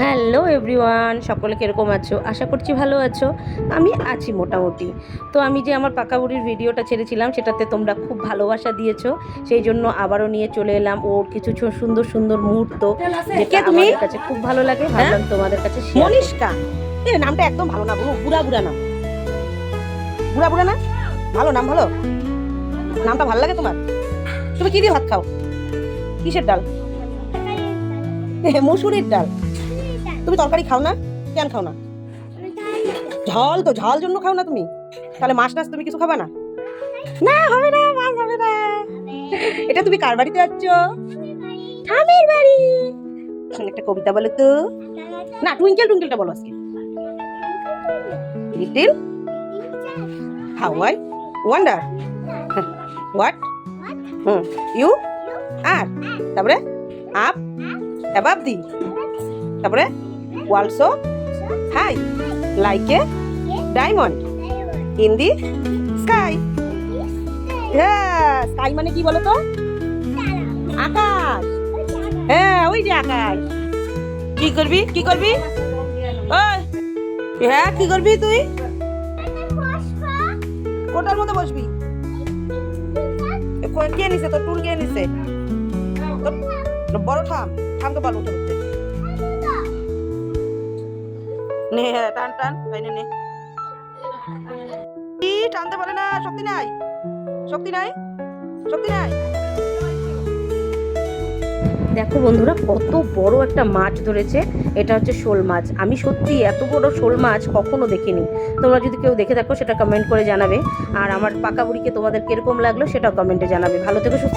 Hello everyone, সকলে কীরকম আছো? আশা করছি ভালো আছো। আমি আছি মোটামুটি। তো আমি যে আমার পাকা বুড়ির ভিডিওটা ছেড়েছিলাম সেটাতে তোমরা খুব ভালোবাসা দিয়েছো, সেই জন্য আবারও নিয়ে চলে এলাম ওর কিছু সুন্দর সুন্দর মুহূর্ত, যেটা আমাদের কাছে খুব ভালো লাগে। ভাবলাম তোমাদের কাছে মনিষ্কা, এ নামটা একদম ভালো না, বুড়া বুড়া নাম। বুড়া বুড়া না, ভালো নাম, ভালো নামটা ভালো লাগে তোমার। তুমি কি দিয়ে ভাত খাও? কিসের ডাল? মসুরির ডাল। তুমি তরকারি খাও না? কেন খাও না? ঝাল তো, ঝাল জন্য খাও না তুমি? তাহলে মাছ টাছ তুমি কিছু খাবা না? না হবে না, মাছ হবে না। এটা তুমি কার বাড়িতে যাচ্ছ? ঠামের বাড়ি। একটা কবিতা বলো তো। না, টুইঙ্কেল টুইঙ্কেলটা বলো আজকে। Little how I wonder what you are, তারপরে আপ অ্যাবাভ দি, তারপরে also high like a diamond in the sky. হ্যাঁ, স্কাই মানে কি বলো তো? আকাশ। হ্যাঁ, ওই যে আকাশ। কি করবি, কি করবি? ওই, হ্যাঁ, কি করবি তুই? কোটার মধ্যে বসবি? কে নিছে তোর টুল? কে নিছে বড়? থাম থাম তো, বল উঠে উঠতে নে। হ্যাঁ, টান টান, লাইনে নে। কি টানতে পারে না? শক্তি নাই, শক্তি নাই, শক্তি নাই। দেখো বন্ধুরা, কত বড় একটা মাছ ধরেছে। এটা হচ্ছে শোল মাছ। আমি সত্যি এত বড় শোল মাছ কখনো দেখিনি। তোমরা যদি কেউ দেখে থাকো সেটা কমেন্ট করে জানাবে। আর আমার পাকা বুড়িকে তোমাদের কিরকম লাগলো সেটাও কমেন্টে জানাবে। ভালো থেকো, সুস্থ